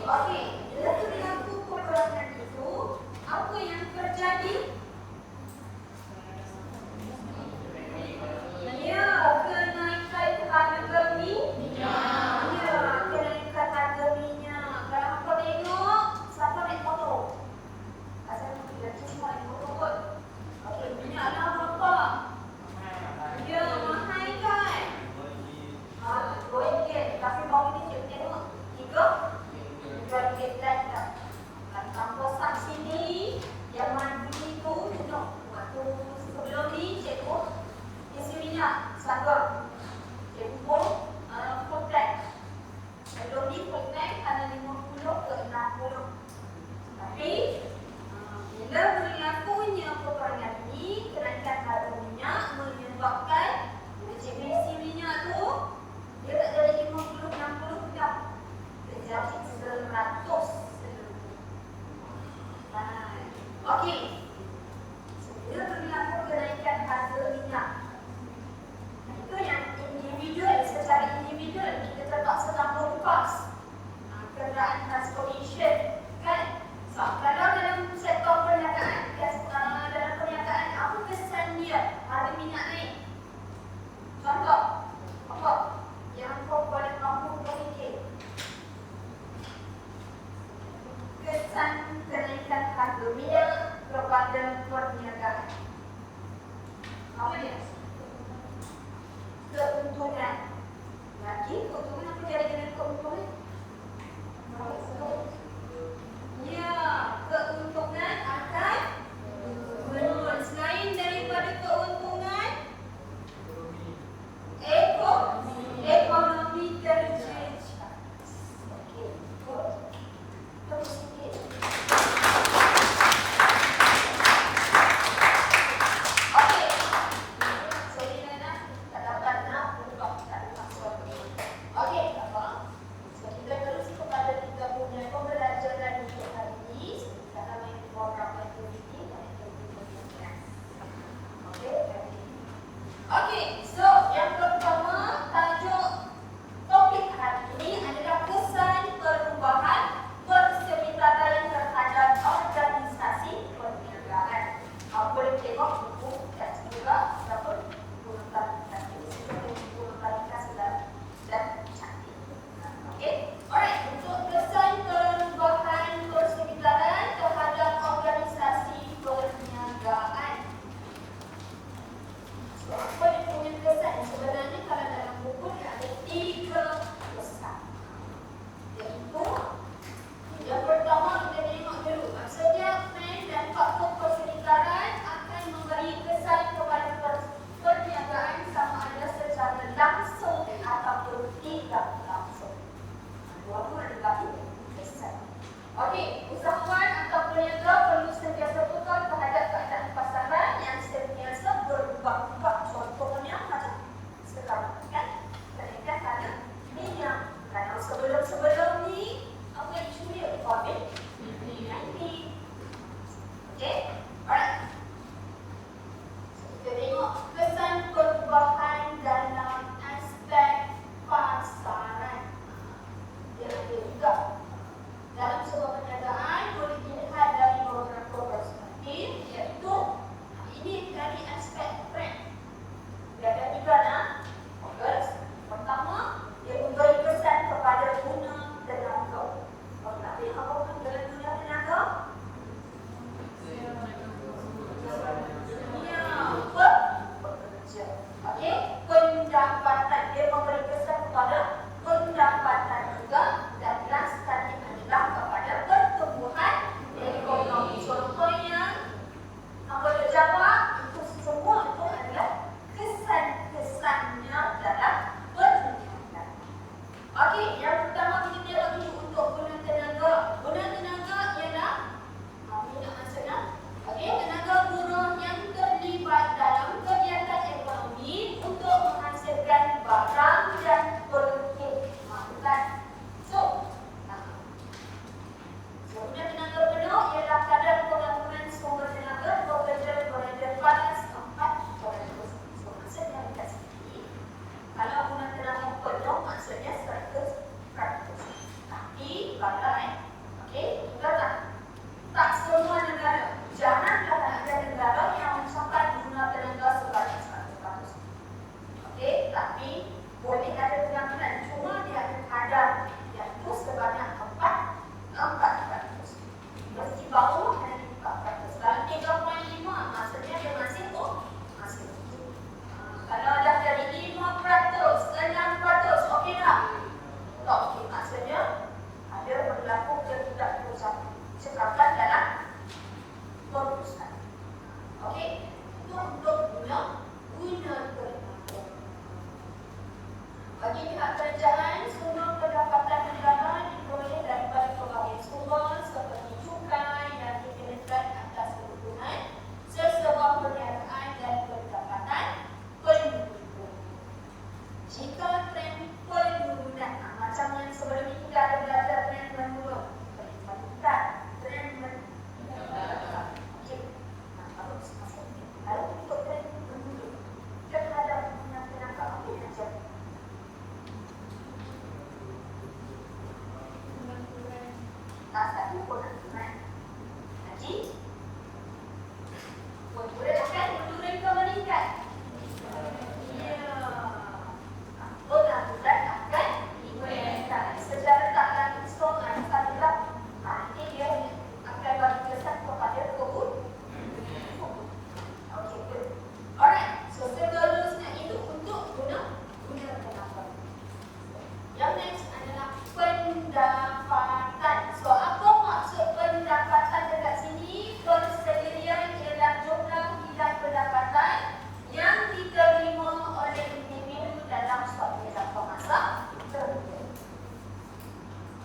Okey, bila berlaku peperangan itu, apa yang terjadi? Ya, kenaikan harga minyak. Ya, kenaikan harga minyak. Kalau hampa tengok, siapa naik motor? Asal kita semua naik motor kot. Okey, minyak lah berapa? Ya, mahal kan? RM2. Tapi bawah ni cikgu tengok RM3 dah. Tambah subsidi yang mandiri tu tengok waktu sebelum ni cikgu isi minyak seragam cikgu pun full tank. Sebelum ni full tank ada 50 ke 60. Tapi bila berlakunya peperangan ini, kenaikan harga minyak menyebabkan bila cikgu isi minyak tu dia tak jadi 50, 60 dah. Dia jadi 100. Okey. Bila berlaku kenaikan harga minyak, itu yang individual, secara individual kita terpaksa tambah kos kenderaan transportation, kan? So, kalau dalam sektor perniagaan, dalam perniagaan, apa kesan dia harga minyak naik? Contoh, apa yang kau boleh mampu berfikir? Kesan kenaikan harga minyak kepada perniagaan. Apa dia? Keuntungan. Lagi keuntungan apa jadi dengan keuntungan? Ya, keuntungan akan menurun. Selain daripada keuntungan, ekonomi terjejas. Okey, terus sikit. Okey. Sorry Nana, tak dapat nak buka, tak ada password. Okey, tak apa. So kita terus kepada kita punya pembelajaran untuk hari ini. Kita main program activity dan activity kelas. Okey. Okey, so yang pertama tajuk topik hari ini adalah kesan perubahan persekitaran terhadap organisasi perniagaan. Boleh tengok buku teks juga ataupun buku teks dan cantik. Okey. Alright, untuk kesan perubahan persekitaran terhadap organisasi perniagaan. So, apa dia punya kesan? Sebenarnya kalau dalam buku dia ada 3 kesan. Iaitu yang pertama kita tengok dulu maksudnya plan dan faktor persekitaran akan memberi kesan kepada perniagaan sama ada secara langsung ataupun tidak langsung. Dua-dua adalah kesan. Okey, usahawan atau peniaga perlu sentiasa peka terhadap keadaan pasaran yang sentiasa berubah-ubah. Contohnya macam sekarang kan, kenaikan harga minyak. Kalau sebelum ni apa isu dia? COVID-19. Okey, alright. So, kita tengok kesan perubahan dalam aspek pasaran. Dia ada juga dalam sebuah perniagaan boleh lain. Okey, betul tak? Tak semua negara. Janganlah ada negara yang mencapai jumlah tenaga sebanyak 100%. Okey, tapi boleh ada pengambilan. Cuma dia ada kadar iaitu sebanyak 4%. Mesti bawah dari 4%. Kalau 3.5 maksudnya dia masih masih. Kalau dah jadi 5%, 6%, okey tak? Tak okey, maksudnya ada berlaku ketidakcekapan dalam perusahaan. Okey, itu untuk guna berlaku. Bagi pihak kerajaan, sumber pendapatan negara diperoleh daripada pelbagai sumber seperti cukai yang dikenakan atas kebutuhan, sesebuah perniagaan dan pendapatan penduduk. Jika trend pendudukan, macam yang sebelum ini kita ada belajar trend menurun, meningkat, trend meningkat. Okey, lalu untuk trend menurun terhadap penangkap apa yang terjadi? Tak satu pun kan? Jadi, menurun akan menurun ke meningkat? Ya. Pengangguran akan meningkat. Secara tak langsung adalah nanti dia akan bagi kesan kepada kebutuhan. Okey, good. Alright, so seterusnya itu untuk guna pendapat. Yang next adalah pendapatan. So, apa maksud pendapatan dekat sini? Persendirian ialah jumlah nilai pendapatan yang diterima oleh individu dalam suatu jangka masa tertentu.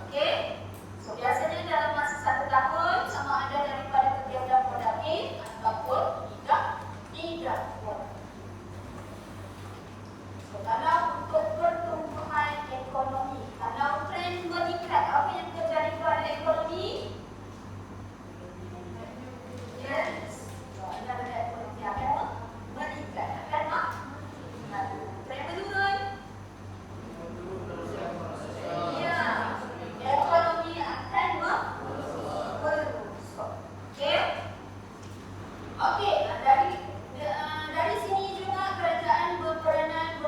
Okey? So, biasanya dalam masa 1 tahun sama ada daripada kegiatan produktif ataupun tidak pun. So, kalau untuk pertumbuhan ekonomi, kalau trend meningkat, apa yang terjadi pada ekonomi? Yes. So, anda melihat ekonomi akan meningkat. Akan trend menurun? Ya. Ekonomi akan merosot. Okey? Okey, dari sini juga kerajaan berperanan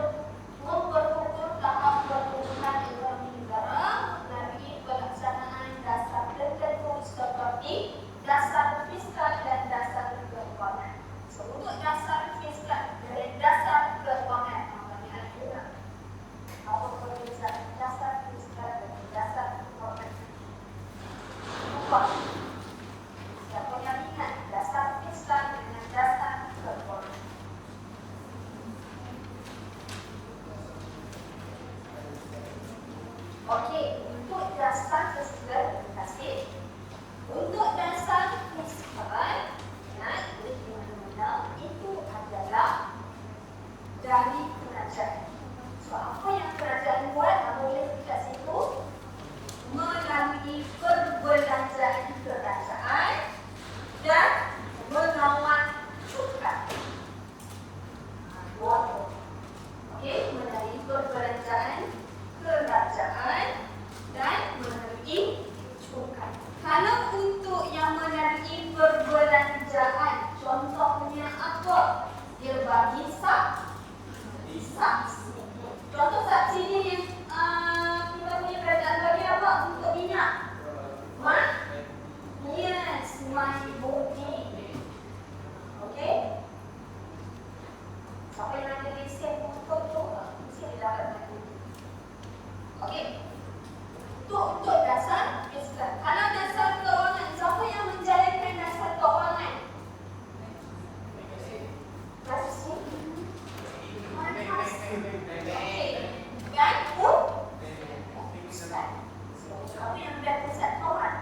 memperkukuh tahap pertumbuhan ekonomi negara melalui pelaksanaan dasar tertentu seperti dasar fiskal dan dasar keuangan. So, untuk dasar fiskal dan dasar keuangan, maknanya ada apa perbezaan dasar fiskal dan dasar keuangan? Lupa. Siapa yang ingat dasar fiskal dengan dasar keuangan? Okey, untuk dasar fiskal, terima kasih. Untuk dasar fiskal, di mana itu adalah dari kerajaan. So, apa yang kerajaan buat? Boleh dekat situ melalui perbelanjaan kerajaan dan mengawal cukai. Okey, melalui perbelanjaan kerajaan dan melalui cukai. Kalau untuk yang melalui perbelanjaan, contohnya apa? Dia bagi subsidi. Contoh subsidi yang kita punya kerajaan bagi apa? Untuk minyak. Yes, my body. Okey? Siapa yang ada lesen untuk tu, mesti dia dapat my body. Okey? Itu untuk dasar fiskal. Kalau dasar keuangan, siapa yang menjalankan dasar keuangan? Kasih. Okey. Dan pusat. Siapa yang buat pusat keuangan?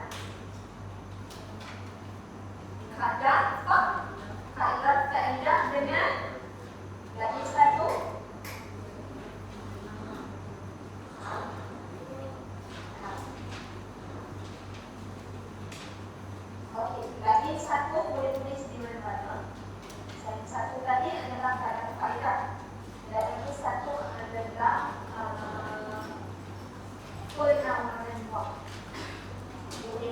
Kadar faedah dengan gaji satu. Okey, gaji satu boleh tulis di mana-mana. Satu tadi adalah kadar faedah. Dan lagi satu adalah kewenangan buat.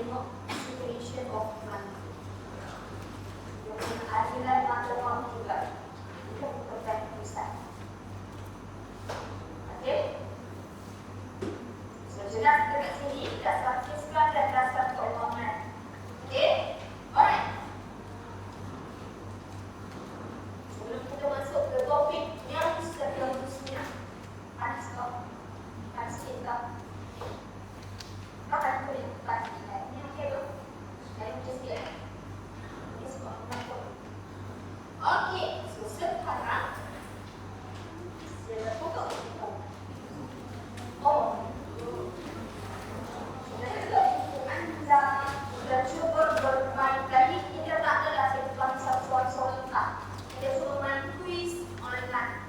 tengok situation of money. Yang adilan mata wang juga. Itu bukan pusat. Okey? So, jelas dekat sini dasar fiskal dan dasar keuangan. Okey? Alright. Sebelum kita masuk ke topik yang seterusnya, panas kau? Panas kita? Makan kulit pagi ni okey tu? Saya macam sikit. Ini sebab menakut. Okey, so sekarang saya buka buku. Oh, saya buku anda dan cuba bermain tadi. Kita tak adalah saya bagi satu soalan tak. Kita cuba main quiz online.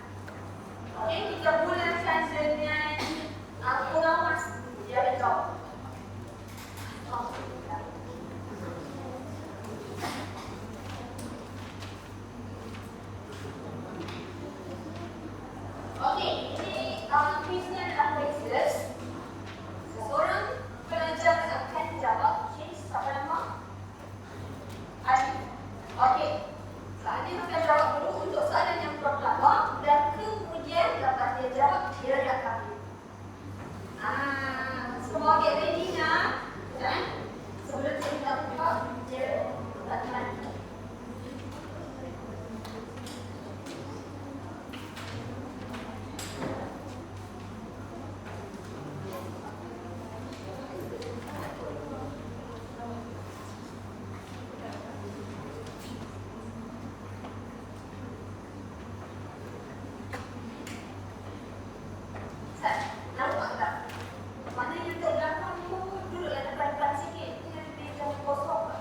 Okey, kita mulakan dengan pengawas dia jawab. Okey, ini kuisnya adalah kuis. Seseorang pelajar akan jawab. Siapa nama? Adi. Okey, Adi akan jawab dulu untuk soalan yang pertama dan kemudian lepas dia jawab, dia akan semua get ready nak? Kan? Sebelum kita buka, dia bagaimana? Nampak tak? Mana yang terbelakang tu duduklah depan-depan sikit. Ini lebih jauh kosong tak?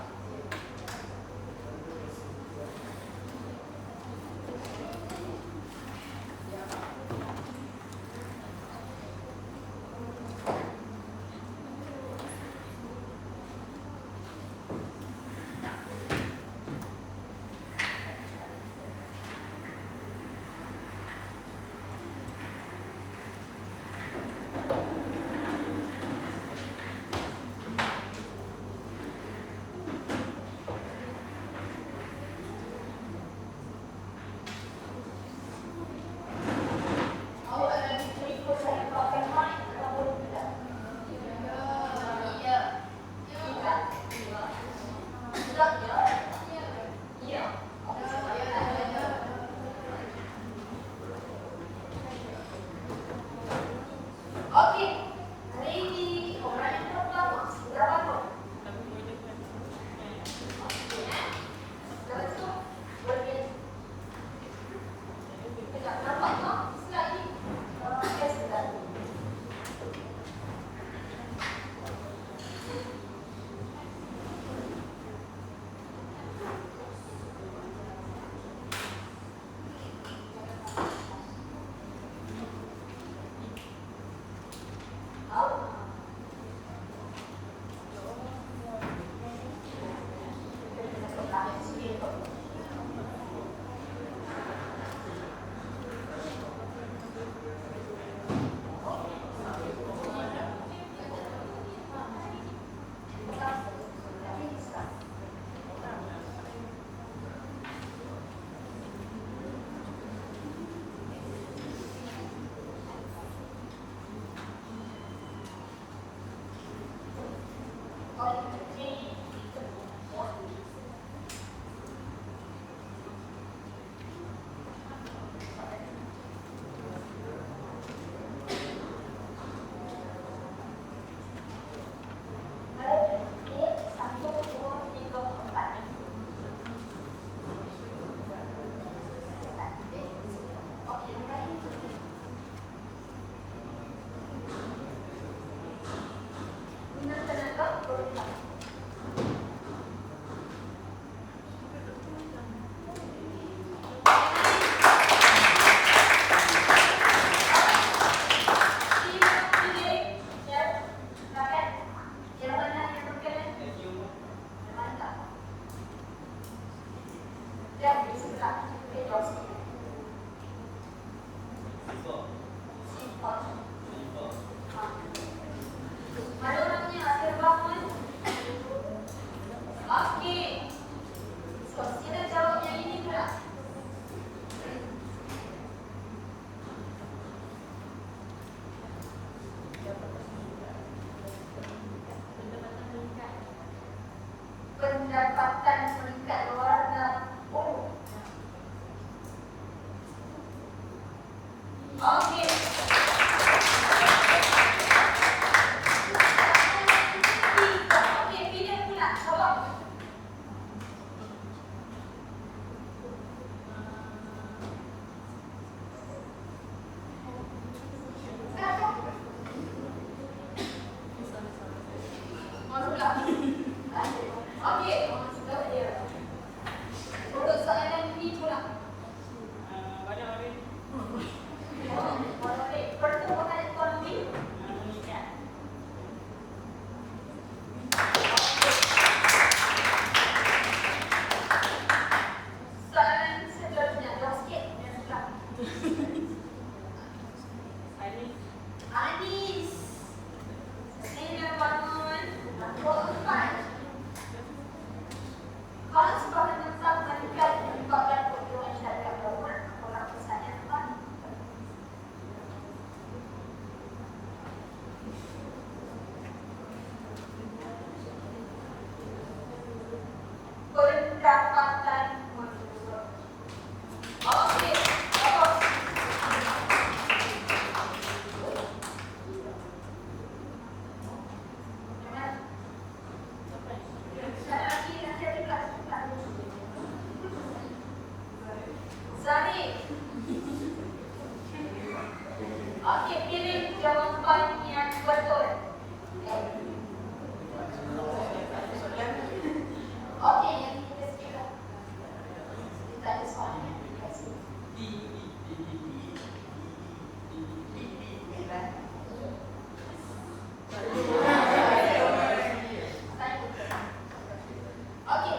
Ada orang punya akhir bangun dapatkan meningkat warna ungu. Okey. Okey, pilih pula. Tolong. Okey, untuk soalan ini pula. Pertumbuhan ekonomi. Soalan seterusnya, jauh sikit. Anis. Ini bangun. Keempat. Kalau sebuah tentang meningkat menyebabkan pertumbuhan syarikat berumur, orang pesannya apa? Pendapatan menurun. Okey, bagus. Zari. Okey, pilih jawapan yang betul. Okey, yang kita sekitar. Kita ada soalan. Okey,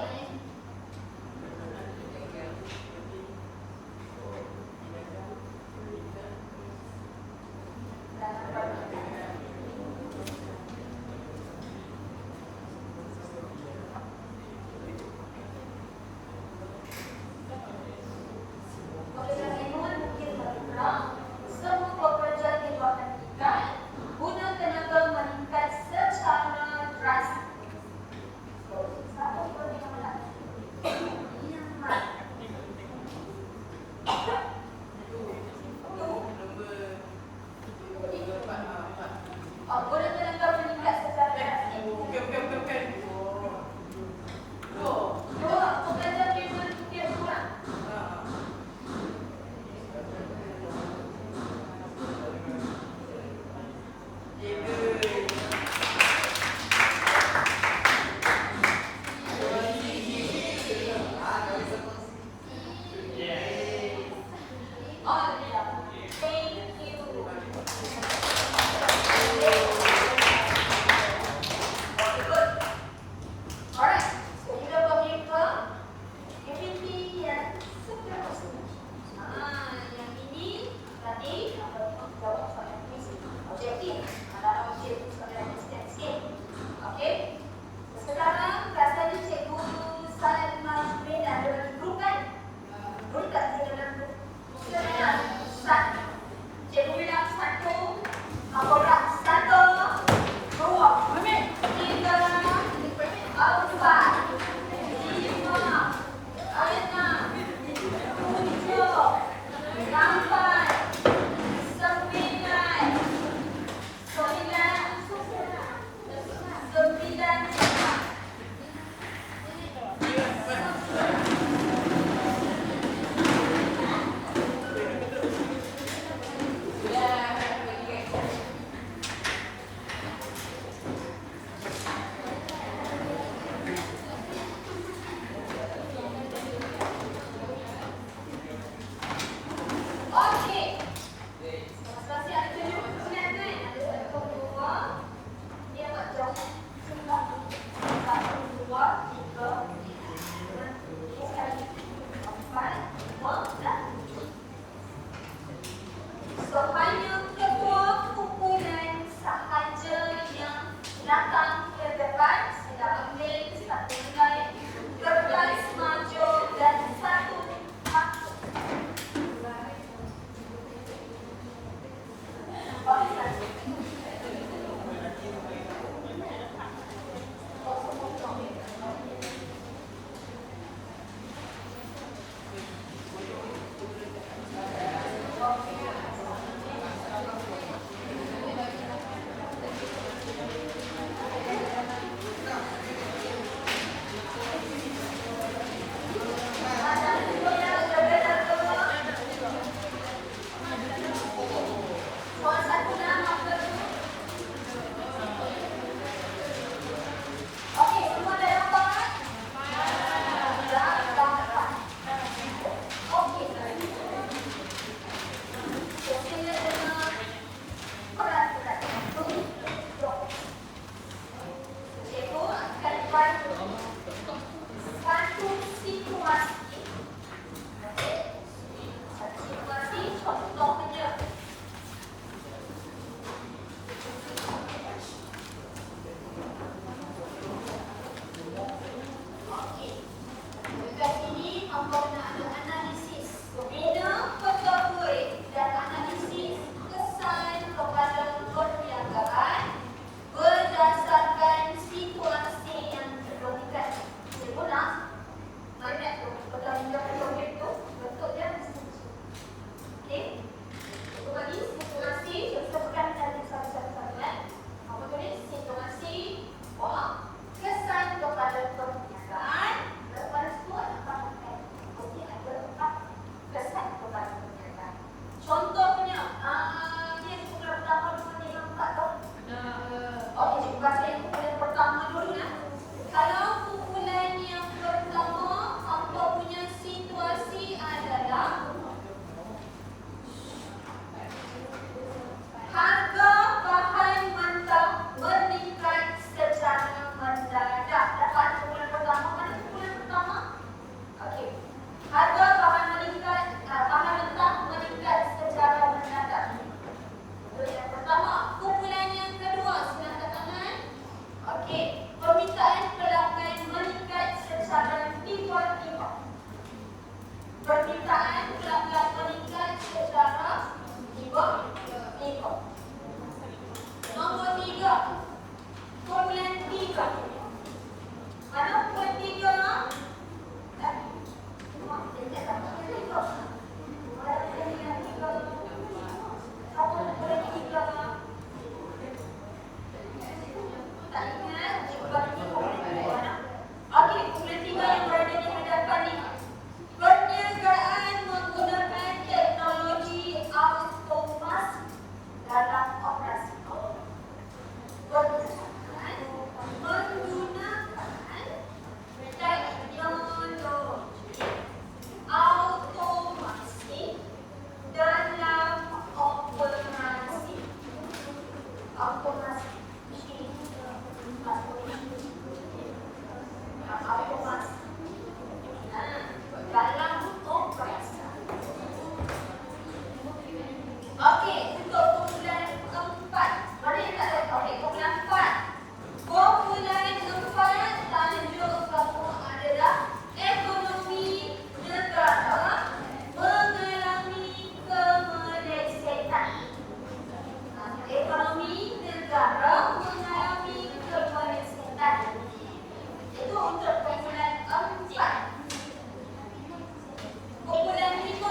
semua pekerjaan di luar negeri guna tenaga meningkat secara drastis. Siapa yang menang? Guna tenaga meningkat secara drastis. Dua, pekerjaan di luar negeri kurang. Sekarang rasanya cikgu Salma Bin ada bagi grup kan? Grup tak saya dalam grup. Satu. Cikgu bilang satu. Apa bilang satu. Dua. Tiga. Empat. Lima. Enam. Tujuh. Lapan. Sembilan. Okey. Masih ada tujuh. Ada satu dua. Dia tak jauh. permintaan pelanggan meningkat secara tiba-tiba. Permintaan pelanggan meningkat secara tiba-tiba. Nombor 3, formulan 3. Mana formulan 3? Tak ingat, okey, formulan 3 yang berada di hadapan ni. Perniagaan menggunakan teknologi automasi dalam operasi. Perniagaan menggunakan teknologi automasi dalam operasi. Automasi. Automasi. Dalam operasi. Okey, untuk formulan 4. Mana yang tak ada? Okey, formulan 4. Formulan 4 tajuk kamu adalah ekonomi negara mengalami kemelesetan. Ekonomi negara mengalami kemelesetan. Itu untuk formulan 4. Formulan 5.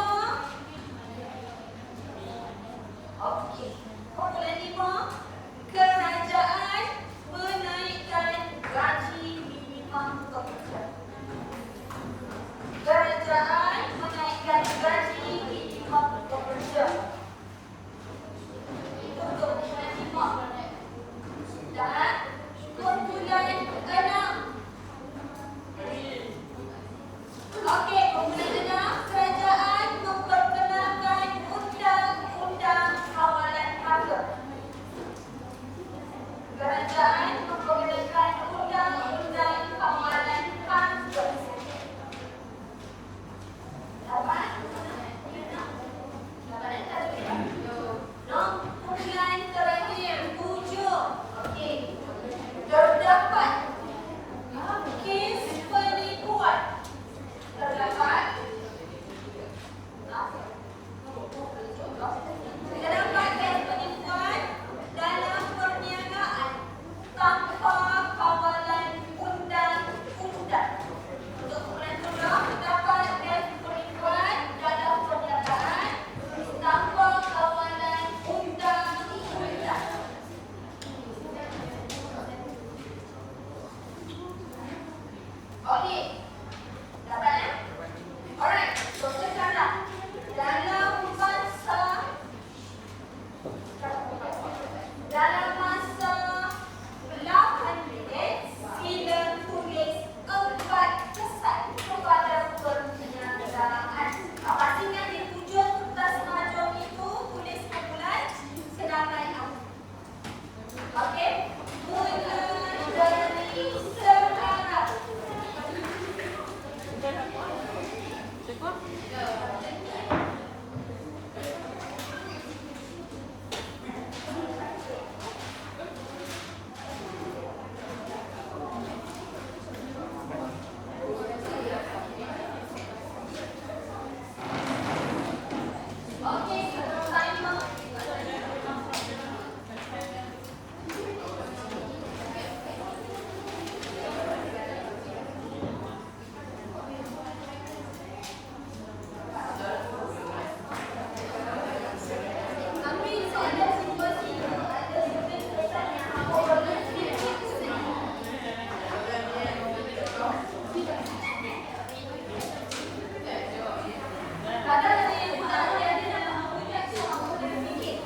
Okey. Formulan 5. Kerajaan menaikkan gaji minimum pekerja. Kerajaan menaikkan gaji minimum pekerja. Itu untuk formulan 5. Dan formulan 6. Okey, formulan 6. Kerajaan memperkenalkan undang-undang kawalan harga. Kerajaan memperkenalkan undang-undang kawalan harga. Dapat? Dapat tak? Formulan terakhir 7. Okey. Terdapat kes penipuan. Terdapat kes penipuan dalam perniagaan tanpa kawalan undang-undang. Untuk formulan 7, terdapat kes penipuan dalam perniagaan tanpa kawalan undang-undang. Okey. Dapat ya? Alright. So sekarang dalam masa 8 minit sila tulis 4 kesan kepada perniagaan. Pastikan di hujung kertas mahjong itu tulis kumpulan senarai awal. Okey? Mulai dari sekarang. Okey, timer. Ambil soalan situasi. Ada 9 kesan yang aku perlu fikir. Kadang ada yang tak ada dalam hujung, so aku boleh fikir.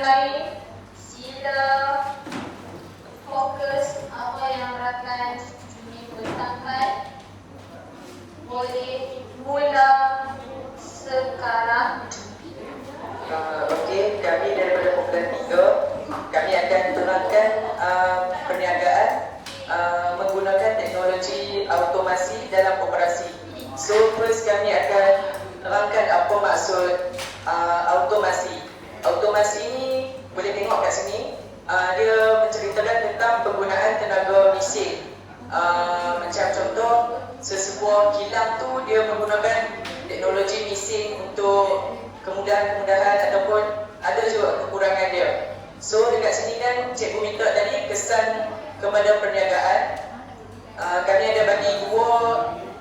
lain, sila fokus apa yang rakan Juni bentangkan. Boleh mula sekarang. Okey, kami daripada Kumpulan 3, kami akan terangkan perniagaan menggunakan teknologi automasi dalam operasi. So, first kami akan terangkan apa maksud automasi. Automasi ni boleh tengok kat sini, dia menceritakan tentang penggunaan tenaga mesin. Macam contoh, sesebuah kilang tu dia menggunakan teknologi mesin untuk kemudahan-kemudahan ataupun ada juga kekurangan dia. So dekat sini kan cikgu minta tadi kesan kepada perniagaan. Kami ada bagi dua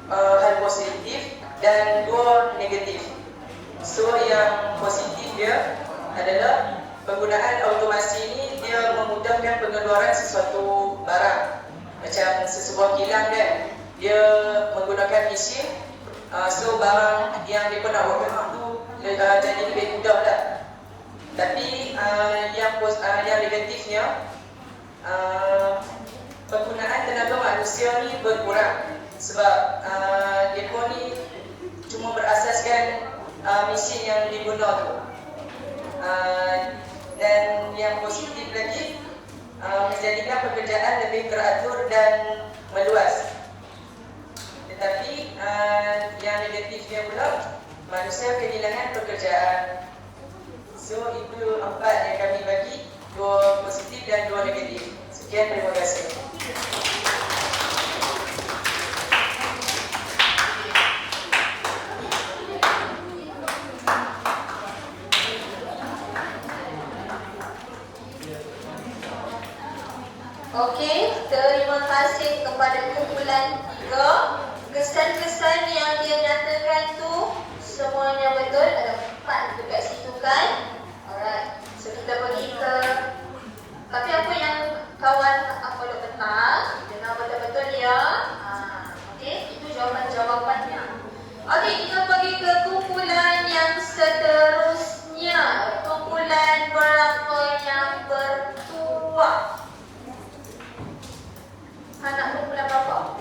hal positif dan dua negatif. So yang positif dia adalah penggunaan automasi ini dia memudahkan pengeluaran sesuatu barang. Macam sesebuah kilang kan, dia menggunakan mesin, so barang yang dia nak buat tu jadi lebih mudah lah. Tapi yang negatifnya, penggunaan tenaga manusia ni berkurang. Sebab dia pun ni cuma berasaskan mesin yang diguna tu. Dan yang positif lagi, menjadikan pekerjaan lebih teratur dan meluas. Tetapi yang negatifnya pula, manusia kehilangan pekerjaan. So itu 4 yang kami bagi, 2 positif dan 2 negatif. Sekian, terima kasih. Okey, terima kasih kepada kumpulan 3. Kesan-kesan yang dia nyatakan tu semuanya betul. Ada 4 dekat situ kan. Alright, so kita pergi ke, tapi apa yang kawan upload petang, dengar betul-betul ya. Okey, itu jawapan-jawapannya. Okey, kita pergi ke kumpulan yang seterusnya. Kumpulan berapa yang bertuah? Anak kumpulan berapa?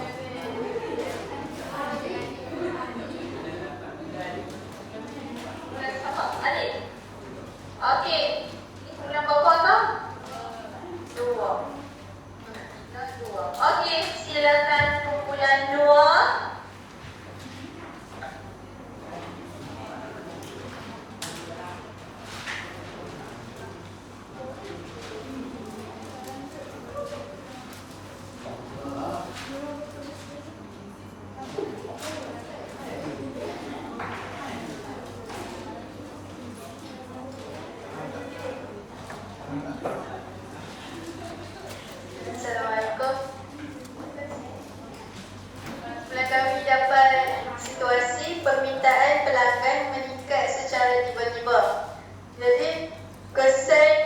Adik? Okey. Kumpulan berapa tau? 2. Okey, silakan kumpulan 2. Assalamualaikum. Bulan kami dapat situasi permintaan pelanggan meningkat secara tiba-tiba. Jadi kesan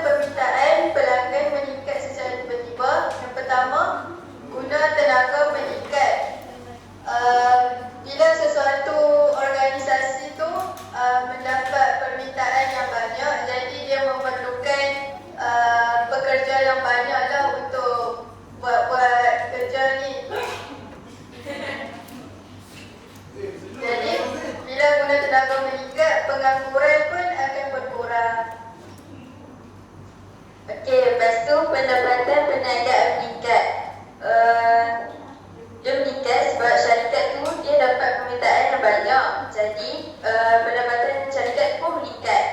permintaan pelanggan meningkat secara tiba-tiba, yang pertama, guna tenaga meningkat. Bila sesuatu organisasi tu mendapat permintaan yang banyak, jadi dia memerlukan pekerja yang banyak lah untuk buat kerja ni. Jadi bila guna tenaga meningkat, pengangguran pun akan berkurang. Okey, lepas tu pendapatan perniagaan meningkat. Dia meningkat sebab syarikat tu dia dapat permintaan yang banyak. Jadi pendapatan syarikat pun meningkat.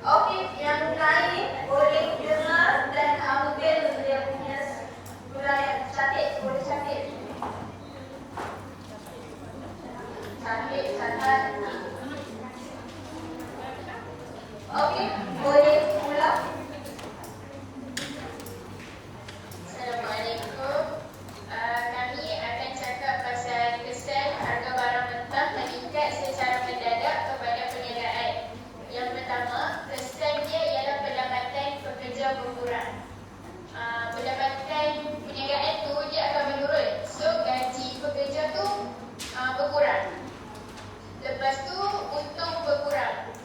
Okey, yang lain boleh dengar dan ambil dia punya huraian. Catat, boleh catat. Catat. Okey, boleh mula. Assalamualaikum. Kami akan cakap pasal kesan harga barang mentah meningkat secara mendadak kepada perniagaan. Yang pertama, kesannya ialah pendapatan pekerja berkurang. Pendapatan perniagaan tu dia akan menurun. So gaji pekerja tu berkurang. Lepas tu untung berkurang.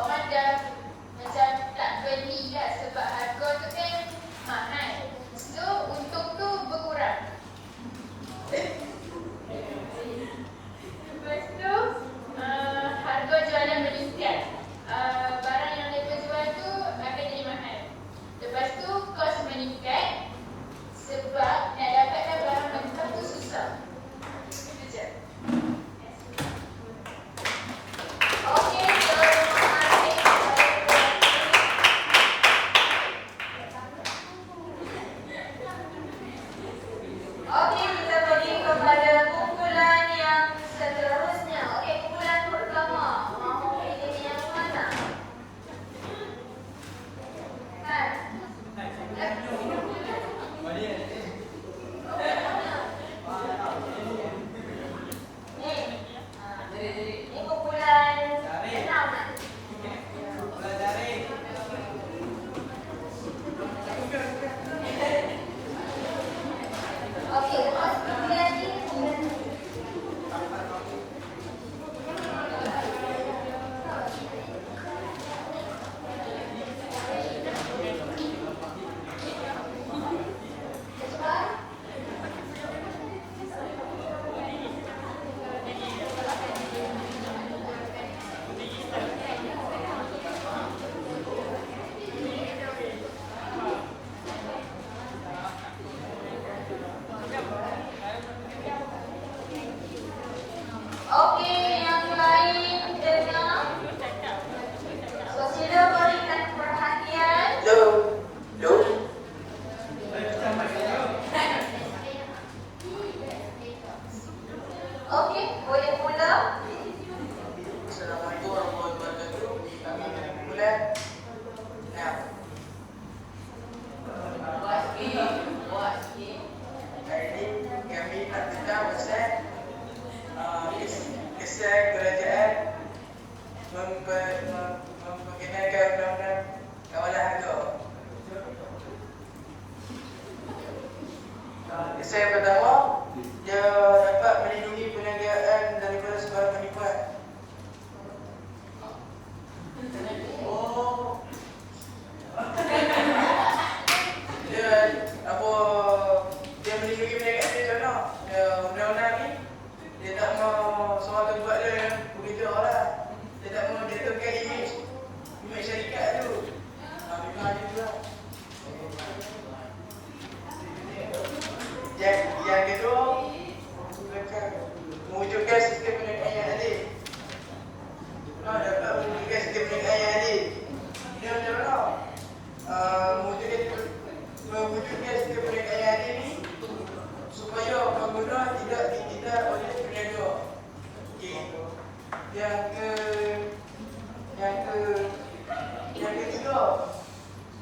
Orang dah macam tak beli lah sebab harga tu kan mahal. So untung tu berkurang. Lepas tu harga jualan meningkat. Barang yang mereka jual tu akan jadi mahal. Lepas tu kos meningkat sebab nak dapatkan barang mentah tu susah. Itu je. Okey, terima kasih. Okey, kita pergi kepada kumpulan yang seterusnya. Okey, kumpulan pertama. Mahu pilih yang mana? Kan? Ini kumpulan enam kan? Okey, lepas kumpulan ni kumpulan ni. Cepat. Okey, yang lain dengar. So, sila berikan perhatian. Hello. Hello. Okey, boleh mula. Assalamualaikum warahmatullahi wabarakatuh. Kami dari kumpulan 6. Hari ini kami nak tentang pasal kesan kerajaan memperkenalkan undang-undang kawalan harga. Kesan yang pertama, dia dapat melindungi perniagaan daripada sebarang penipuan. Dia melindungi perniagaan dia contoh. Undang-undang ni dia tak mau soal buat dia begitu lah. Dia tak mau jatuhkan imej syarikat tu. Memang dia juga. Yang kedua, mewujudkan sistem perniagaan yang adil. Dapat mewujudkan sistem perniagaan yang adil. Dia macam mana? Mewujudkan sistem perniagaan yang adil ni supaya pengguna tidak ditindak oleh peniaga. Okey. Yang ketiga,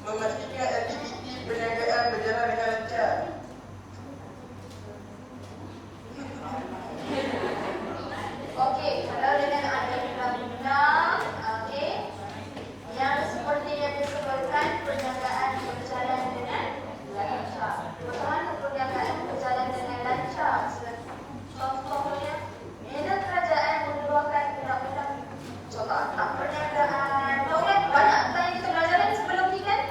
memastikan aktiviti perniagaan berjalan dengan lancar. Okey, kalau dengan ada undang-undang, okey, yang seperti yang disebutkan perniagaan berjalan dengan lancar. Bagaimana perniagaan berjalan dengan lancar? Contohnya, bila kerajaan mengeluarkan undang-undang contoh perniagaan, tahu kan banyak apa yang kita belajar kan sebelum ni kan?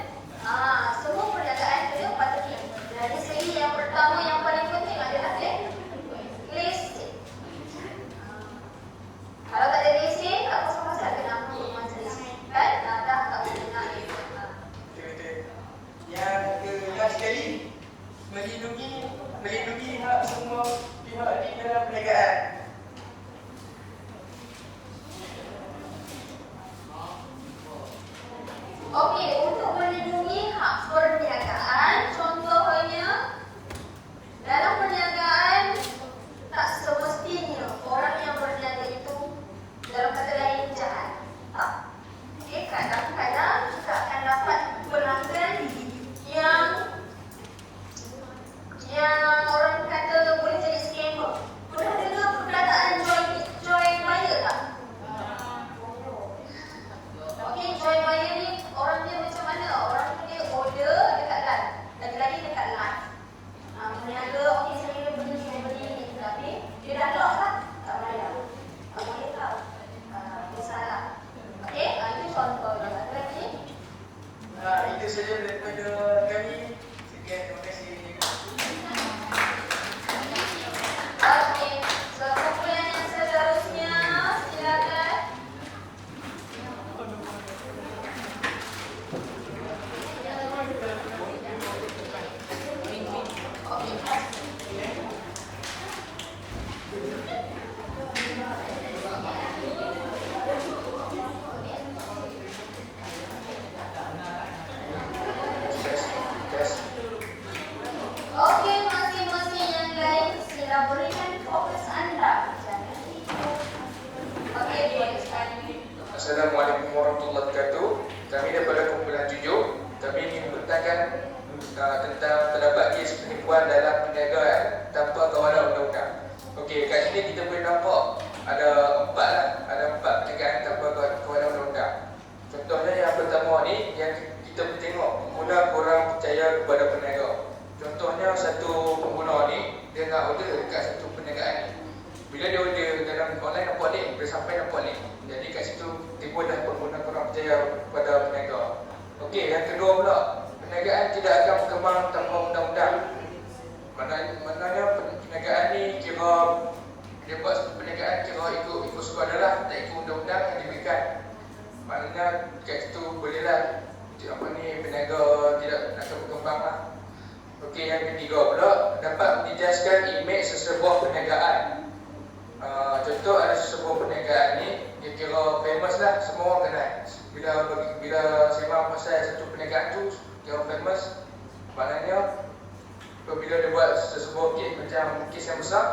Okey, untuk melindungi hak perniagaan, contohnya dalam perniagaan tak semestinya orang yang berniaga itu dalam kata lain jahat. Tak. Okey, kadang-kadang kita akan dapat pelanggan yang orang kata boleh jadi scammer. Pernah dengar perkataan joy buyer tak? Okey, joy buyer ni orang dia macam mana? Orang dia order dekat live. Lagi-lagi dekat live. Berniaga, okey saya beli ni. Tapi dia dah lock lah. Tak bayar. Tak boleh tahu. Dia salah. Okey, itu contoh dia. Ada lagi? Itu saja daripada kami. Sekian, terima kasih. Okey, so kumpulan yang seterusnya silakan. Okey, masing-masing yang lain sila berikan fokus anda. Jangan tipu. Okey, boleh sekali. Assalamualaikum warahmatullahi wabarakatuh. Kami daripada kumpulan 7. Kami ingin membentangkan tentang terdapat kes penipuan dalam perniagaan tanpa kawalan undang-undang. Okey, kat sini kita boleh nampak ada empat perniagaan tanpa kawalan undang-undang. Contohnya yang pertama ni yang kita tengok pengguna kurang percaya kepada peniaga. Contohnya satu pengguna ni dia nak order dekat satu perniagaan ni. Bila dia order dalam online nampak link, dia sampai nampak link. Jadi kat situ timbul dah pengguna kurang percaya kepada peniaga. Okey, yang kedua pula, perniagaan tidak akan berkembang tanpa undang-undang. Maknanya perniagaan ni kira dia buat satu perniagaan kira ikut suka adalah tak ikut undang-undang yang diberikan. Maknanya kat situ bolehlah peniaga tidak akan berkembang lah. Okey, yang ketiga pula dapat menjejaskan imej sesebuah perniagaan. Contoh ada sesebuah perniagaan ni dia kira famous lah, semua orang kenal. Bila sembang pasal satu perniagaan tu kira famous, maknanya apabila dia buat sesebuah kes macam kes yang besar,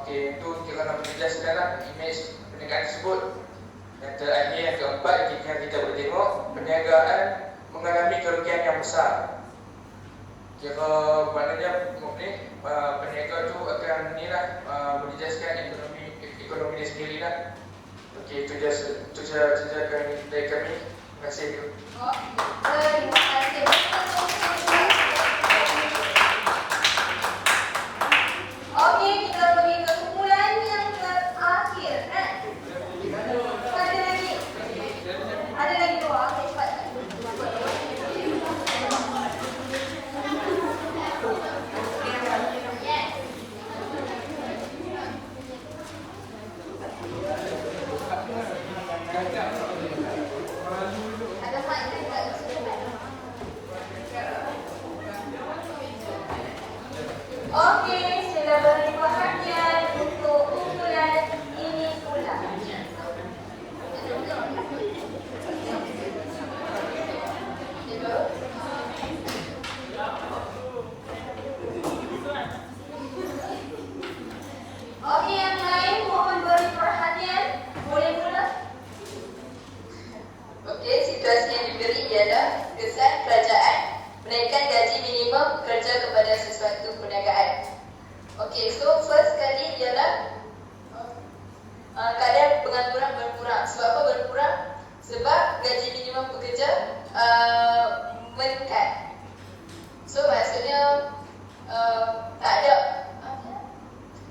okey, itu kira nak menjejaskan lah imej perniagaan tersebut. Yang terakhir, yang keempat yang kita boleh tengok, perniagaan mengalami kerugian yang besar. Kira maknanya peniaga tu akan menjejaskan ekonomi dia sendiri lah. Okey, itu saja dari kami. Terima kasih. Terima kasih. Okey, kita pergi ke kumpulan yang terakhir kan? Ada lagi? Ada lagi dua. Okey, cepat. Ada mic kan kat situ kan? Okey, sila beri perhatian untuk kumpulan ini pula. Okey, yang lain mohon beri perhatian. Boleh mula? Okey, situasi yang diberi ialah kesan kerajaan menaikkan gaji minimum kerja kepada sesuatu perniagaan. Okey, so first kali ialah kadar pengangguran berkurang. Sebab apa berkurang? Sebab gaji minimum pekerja meningkat. So maksudnya tak ada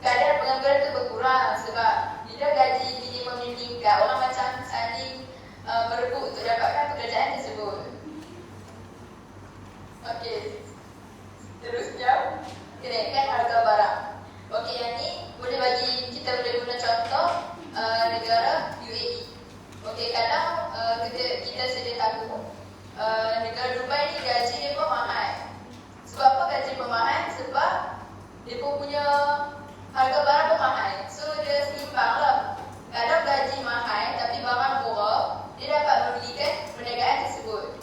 kadar pengangguran itu berkurang sebab bila gaji minimum meningkat, orang macam saling berebut untuk dapatkan pekerjaan tersebut. Okey, terusnya kenaikan harga barang. Okey, yang ni kita boleh guna contoh negara UAE. Okey, kadang kita sedia tahu negara Dubai ni gaji dia pun mahal. Sebab apa gaji pun mahal? Sebab dia pun punya harga barang pun mahal. So dia seimbang lah. Kadang gaji mahal tapi barang murah, dia dapat membelikan perniagaan tersebut.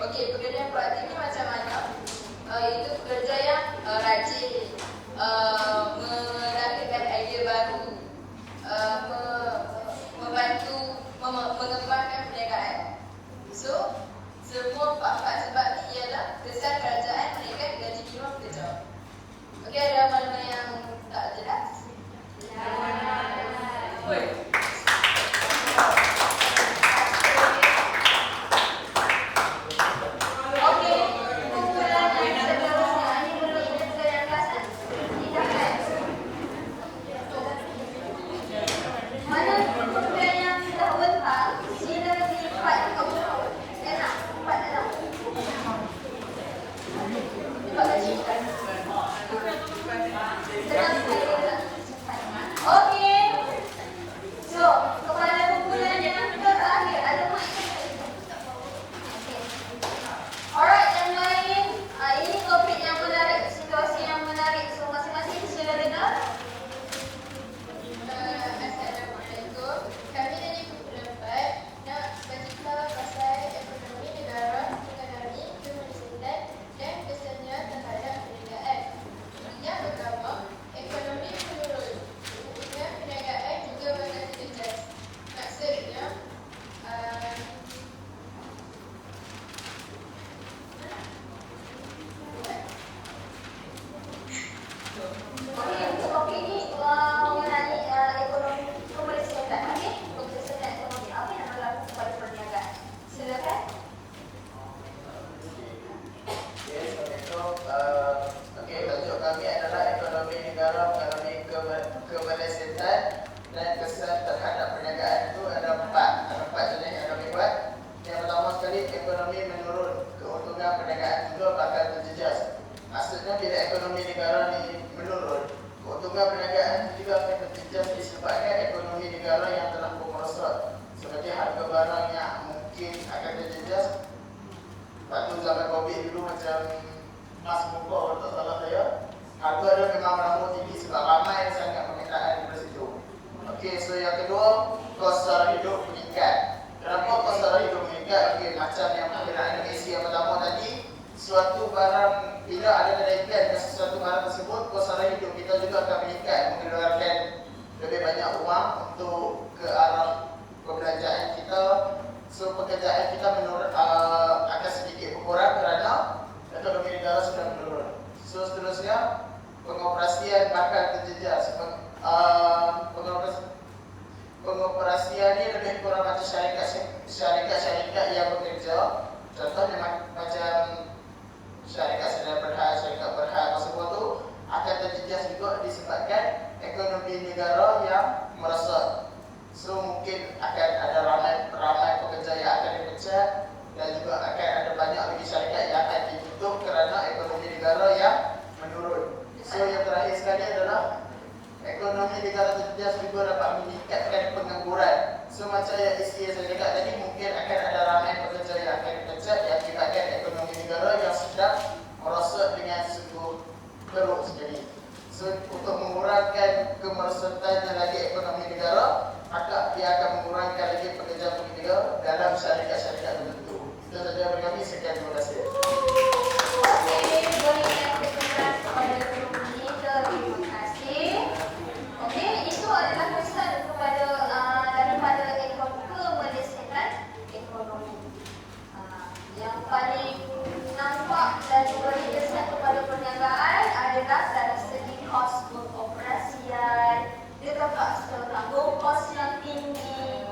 Okey, pekerja yang proaktif ni macam mana? Itu pekerja yang rajin, mendapatkan idea baru, membantu mengembangkan perniagaan. So, semua empat-empat sebab ni ialah kesan kerajaan menaikkan gaji minimum pekerja. Okey, ada mana yang tak jelas? Pengoperasian ni lebih kurang macam syarikat yang bekerja. Contohnya macam syarikat berhad tersebut tu akan terjejas juga disebabkan ekonomi negara yang merosot. So mungkin akan ada ramai pekerja yang akan dipecat dan juga akan ada banyak lagi syarikat yang akan ditutup kerana ekonomi negara yang menurun. So yang terakhir sekali adalah ekonomi negara terjejas juga dapat meningkatkan pengangguran. So macam yang saya cakap tadi, mungkin akan ada ramai pekerja yang akan dipecat yang akibatkan ekonomi negara yang sedang merosot dengan sungguh teruk sekali. So untuk mengurangkan kemerosotannya lagi ekonomi negara, maka dia akan mengurangkan lagi pekerja-pekerja dalam syarikat-syarikat tertentu. Itu saja dari kami. Sekian, terima kasih. Itu adalah pesan kepada daripada kemelesatan ekonomi. Yang paling nampak dan juga dikesan kepada perniagaan adalah dari segi kos pengoperasian, dia tak tanggung kos yang tinggi,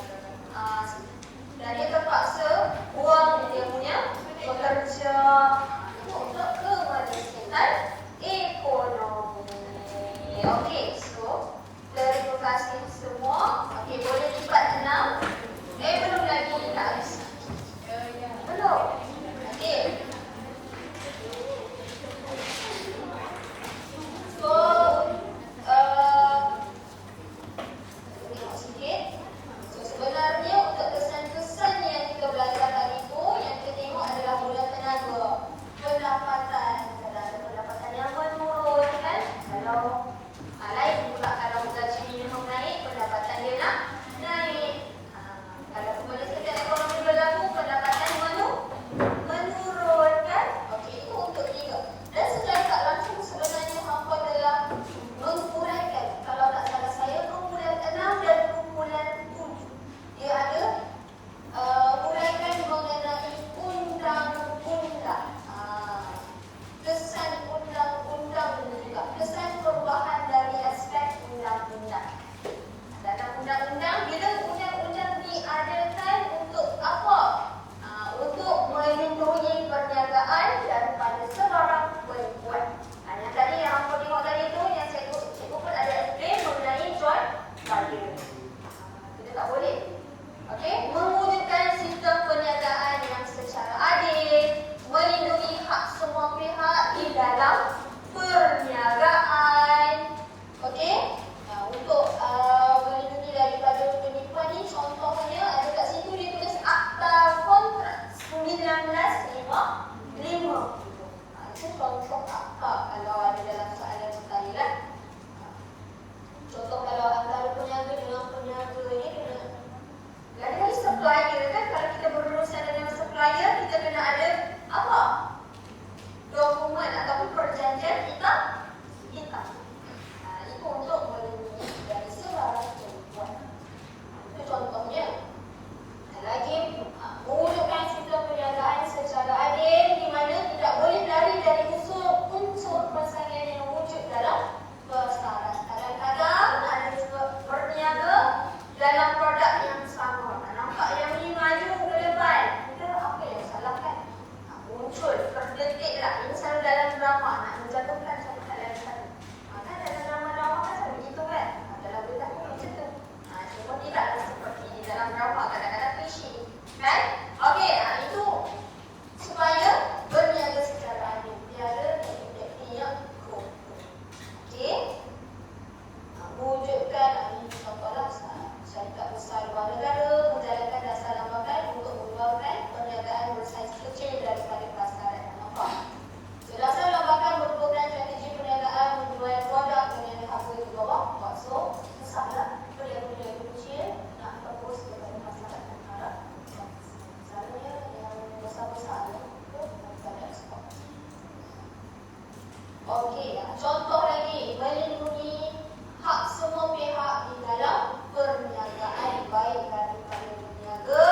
contoh lagi, melindungi hak semua pihak di dalam perniagaan, baik daripada peniaga,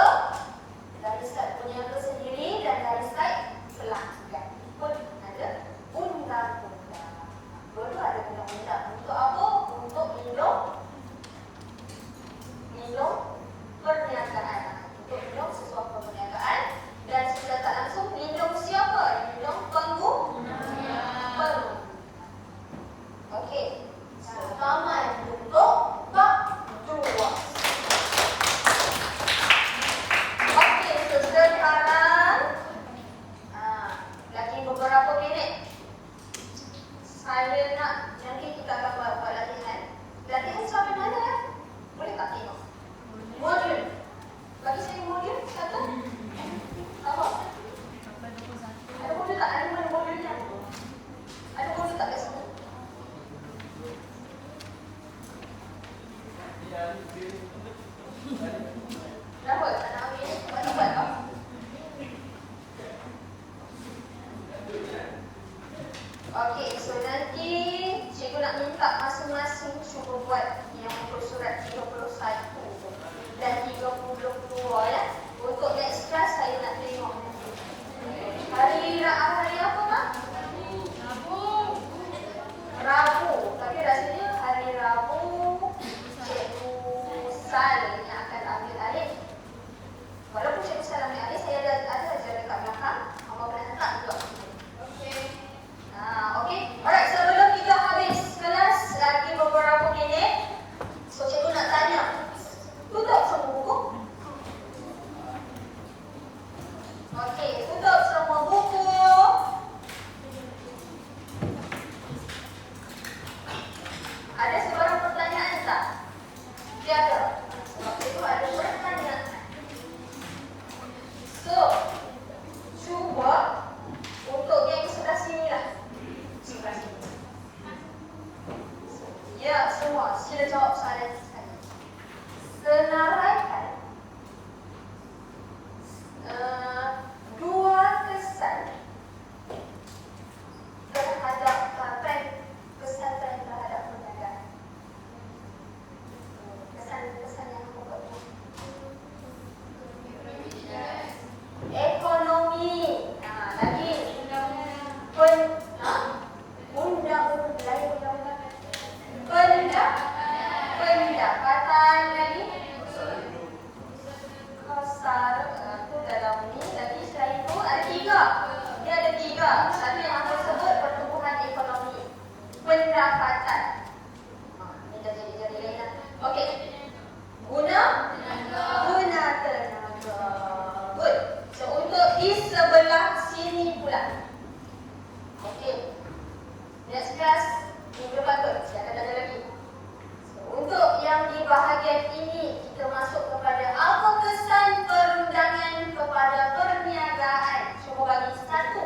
dari side peniaga sendiri dan dari side pelanggan pun ada undang-undang. Dua-dua ada undang-undang. Untuk apa? Untuk lindung perniagaan, untuk lindung sesuatu perniagaan, dan sudah tak langsung lindung siapa? Lindung pengguna. Okey. Taman untuk bab 2. Okey, so sekarang lagi beberapa minit. Saya nak nanti kita akan buat latihan. Latihan sampai mana ya? Boleh tak tengok? Modul. Bagi saya modul satu. Apa? Ada modul tak? Ada mana modulnya? Ada modul tak kat sini? Kenapa? Tak nak ambil? Tak buat tak? Okey, so nanti cikgu nak minta masing-masing cuba buat yang untuk surat 31 dan 32 ya. Untuk next class saya nak tengok nanti. Hari apa tak? Rabu. Tapi rasanya hari Rabu Cikgu Sal yang akan ambil alih. Walaupun Cikgu Sal ambil alih, saya ada ajar dekat belakang. Mama boleh hantar juga. Okey. Okey. Alright, sebelum kita habis kelas lagi beberapa minit, so cikgu nak tanya. Tutup semua buku. Okey, tutup semua buku. Ada sebarang pertanyaan tak? Tiada. Sebab itu ada pertanyaan. So, cuba untuk yang sebelah sini lah. Sebelah sini. Ya, semua. Sila jawab soalan saya. Senaraikan dua kesan terhadap kesan terhadap perniagaan. Kesan-kesan yang buat ekonomi. Lagi pendapatan lagi kasar tu dalam ni lagi selain tu ada tiga. Dia ada tiga. Satu yang aku sebut pertumbuhan ekonomi, pendapatan. Ini dah jadi lain lah. Okey. Guna tenaga. Good. So untuk di sebelah sini pula. Okey. Next class minggu depan tu saya akan tanya lagi. So, untuk yang di bahagian ini kita masuk kepada apa kesan perundangan kepada perniagaan. Cuba bagi satu.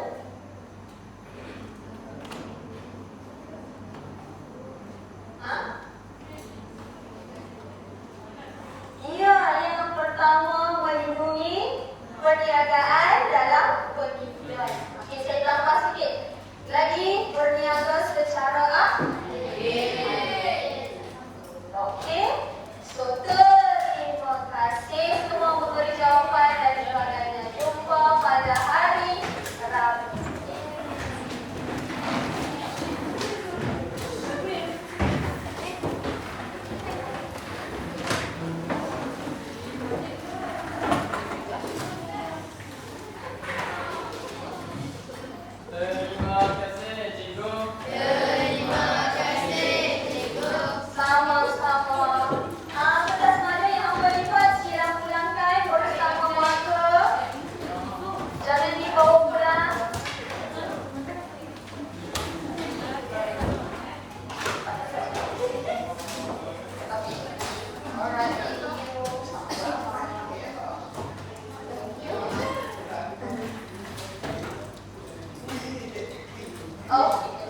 Ia yang pertama melindungi perniagaan dalam penipuan. Okey, saya tambah sikit. Lagi berniaga secara adil. Okey. So terima kasih semua memberi jawapan dan sebagainya. Jumpa pada hari Rabu. Terima kasih cikgu. Sama-sama. Kertas mana yang hamba lipat silam pulangkan bersama marker. Jangan dibawa pulang. Alright, thank you. Oh.